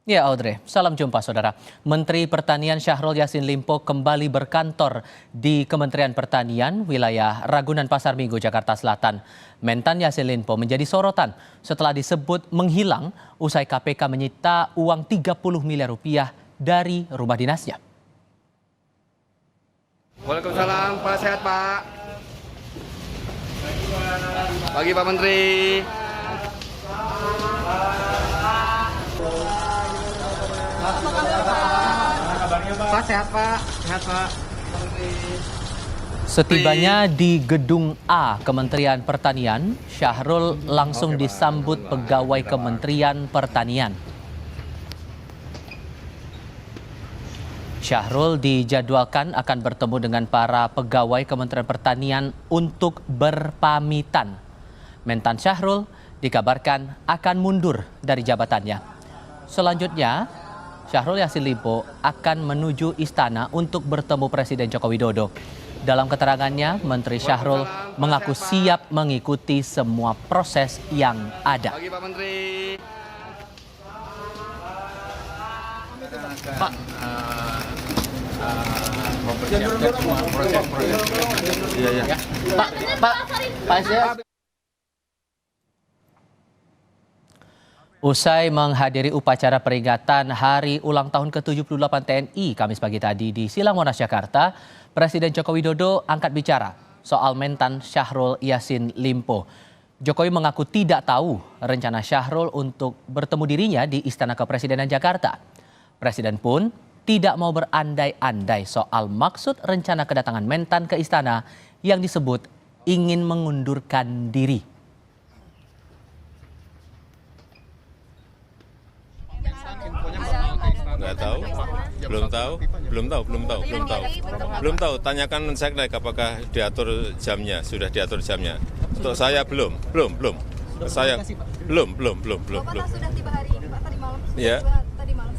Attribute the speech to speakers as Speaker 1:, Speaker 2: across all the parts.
Speaker 1: Ya Audrey, salam jumpa saudara. Menteri Pertanian Syahrul Yassin Limpo kembali berkantor di Kementerian Pertanian wilayah Ragunan Pasar Minggu, Jakarta Selatan. Mentan Yassin Limpo menjadi sorotan setelah disebut menghilang usai KPK menyita uang 30 miliar rupiah dari rumah dinasnya.
Speaker 2: Waalaikumsalam, Pak, sehat Pak. Pagi Pak Menteri. Pak, sehat Pak, sehat Pak.
Speaker 1: Setibanya di Gedung A Kementerian Pertanian, Syahrul langsung disambut pegawai Kementerian Pertanian. Syahrul dijadwalkan akan bertemu dengan para pegawai Kementerian Pertanian untuk berpamitan. Mentan Syahrul dikabarkan akan mundur dari jabatannya. Selanjutnya, Syahrul Yassin Limpo akan menuju istana untuk bertemu Presiden Joko Widodo. Dalam keterangannya, Menteri Syahrul mengaku siap mengikuti semua proses yang ada.
Speaker 2: Pagi Pak Menteri.
Speaker 3: Pak, mempersiapkan semua proses-proses. Iya. Pak, saya.
Speaker 1: Usai menghadiri upacara peringatan Hari Ulang Tahun ke-78 TNI Kamis pagi tadi di Silang Monas, Jakarta, Presiden Joko Widodo angkat bicara soal mentan Syahrul Yassin Limpo. Jokowi mengaku tidak tahu rencana Syahrul untuk bertemu dirinya di Istana Kepresidenan Jakarta. Presiden pun tidak mau berandai-andai soal maksud rencana kedatangan mentan ke istana yang disebut ingin mengundurkan diri.
Speaker 4: Nggak tahu, belum tahu. Tanyakan Menseknek apakah diatur jamnya, sudah diatur jamnya. Untuk saya belum. Saya belum.
Speaker 5: Bapak sudah tiba hari ini, Pak, tadi malam.
Speaker 4: Ya.
Speaker 5: Tadi malam.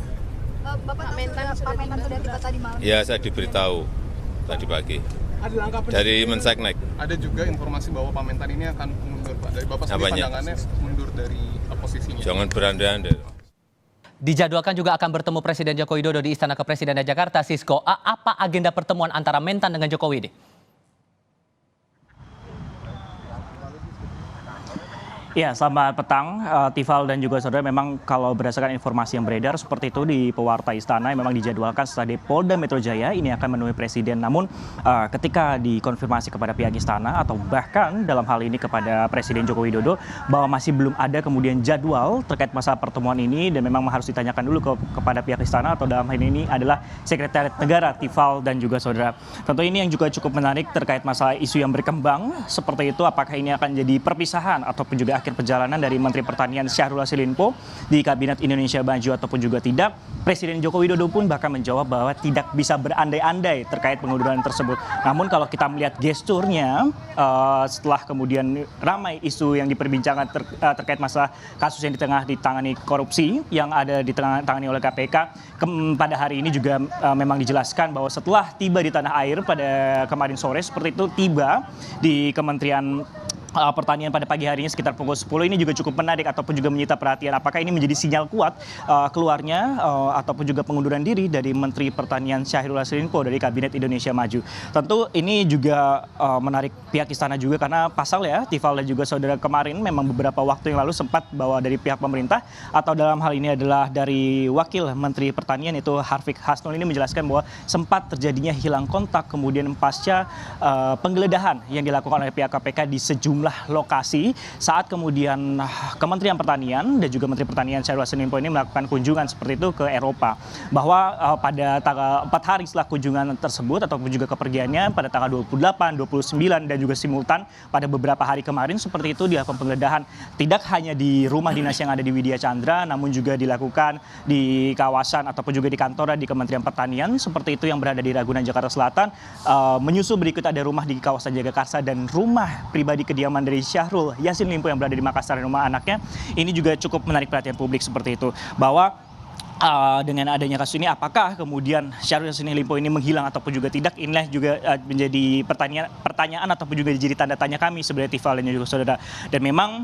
Speaker 5: Pak Mentan sudah tiba tadi malam.
Speaker 4: Ya, saya diberitahu tadi pagi dari Menseknek.
Speaker 3: Ada juga informasi bahwa Pak Mentan ini akan mundur, Pak. Dari Bapak sendiri pandangannya mundur dari posisinya.
Speaker 4: Jangan berandai-andai.
Speaker 1: Dijadwalkan juga akan bertemu Presiden Joko Widodo di Istana Kepresidenan Jakarta. Sisko, apa agenda pertemuan antara mentan dengan Jokowi ini?
Speaker 6: Ya, selamat petang, Tifal dan juga saudara. Memang kalau berdasarkan informasi yang beredar seperti itu di pewarta istana, memang dijadwalkan setelah di Polda Metro Jaya ini akan menemui Presiden. Namun ketika dikonfirmasi kepada pihak istana atau bahkan dalam hal ini kepada Presiden Joko Widodo bahwa masih belum ada kemudian jadwal terkait masa pertemuan ini dan memang harus ditanyakan dulu kepada pihak istana atau dalam hal ini adalah Sekretariat Negara, Tifal dan juga saudara. Tentu ini yang juga cukup menarik terkait masalah isu yang berkembang seperti itu, apakah ini akan jadi perpisahan ataupun juga akhir perjalanan dari Menteri Pertanian Syahrul Yassin Limpo di Kabinet Indonesia Maju ataupun juga tidak. Presiden Joko Widodo pun bahkan menjawab bahwa tidak bisa berandai-andai terkait pengunduran tersebut. Namun kalau kita melihat gesturnya setelah kemudian ramai isu yang diperbincangkan terkait masalah kasus yang ditangani korupsi yang ada ditangani oleh KPK, pada hari ini juga memang dijelaskan bahwa setelah tiba di tanah air pada kemarin sore seperti itu, tiba di Kementerian Pertanian pada pagi hari ini sekitar pukul 10 ini juga cukup menarik ataupun juga menyita perhatian. Apakah ini menjadi sinyal kuat keluarnya ataupun juga pengunduran diri dari Menteri Pertanian Syahrul Yassin Limpo dari Kabinet Indonesia Maju. Tentu ini juga menarik pihak istana juga karena pasalnya Tifal dan juga saudara kemarin memang beberapa waktu yang lalu sempat bahwa dari pihak pemerintah atau dalam hal ini adalah dari Wakil Menteri Pertanian itu Harfiq Hasnul ini menjelaskan bahwa sempat terjadinya hilang kontak kemudian pasca penggeledahan yang dilakukan oleh pihak KPK di sejumlah lokasi saat kemudian Kementerian Pertanian dan juga Menteri Pertanian Syahrul Yassin Limpo ini melakukan kunjungan seperti itu ke Eropa, bahwa pada tanggal 4 hari setelah kunjungan tersebut ataupun juga kepergiannya pada tanggal 28, 29 dan juga simultan pada beberapa hari kemarin seperti itu dilakukan penggeledahan tidak hanya di rumah dinas yang ada di Widya Chandra namun juga dilakukan di kawasan ataupun juga di kantor di Kementerian Pertanian seperti itu yang berada di Ragunan, Jakarta Selatan. Menyusul berikut ada rumah di kawasan Jagakarsa dan rumah pribadi kediaman dari Syahrul Yassin Limpo yang berada di Makassar dan rumah anaknya. Ini juga cukup menarik perhatian publik seperti itu, bahwa dengan adanya kasus ini apakah kemudian Syahrul Yassin Limpo ini menghilang ataupun juga tidak, inilah juga menjadi pertanyaan ataupun juga jadi tanda tanya kami sebenarnya Tifal dan juga saudara. Dan memang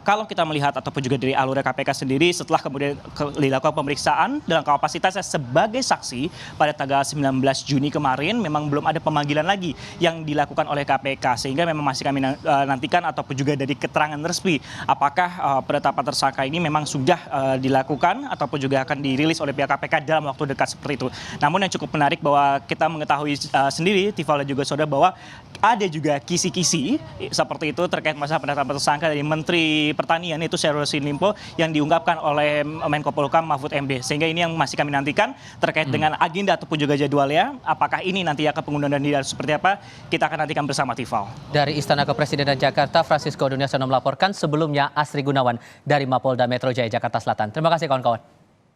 Speaker 6: kalau kita melihat ataupun juga dari alur KPK sendiri setelah kemudian dilakukan pemeriksaan dalam kapasitasnya sebagai saksi pada tanggal 19 Juni kemarin, memang belum ada pemanggilan lagi yang dilakukan oleh KPK, sehingga memang masih kami nantikan ataupun juga dari keterangan resmi apakah penetapan tersangka ini memang sudah dilakukan ataupun juga akan dirilis oleh pihak KPK dalam waktu dekat seperti itu. Namun yang cukup menarik bahwa kita mengetahui sendiri, Tifal dan juga saudara, bahwa ada juga kisi-kisi seperti itu terkait masalah penetapan tersangka dari Menteri Pertanian yaitu Syahrul Yassin Limpo yang diungkapkan oleh Menko Polhukam Mahfud MD. Sehingga ini yang masih kami nantikan terkait dengan agenda ataupun juga jadwalnya. Apakah ini nanti akan pengunduran diri seperti apa? Kita akan nantikan bersama, Tifal.
Speaker 1: Dari Istana Kepresidenan Jakarta, Francisco Duniasono melaporkan. Sebelumnya Asri Gunawan dari Mapolda Metro Jaya Jakarta Selatan. Terima kasih kawan-kawan.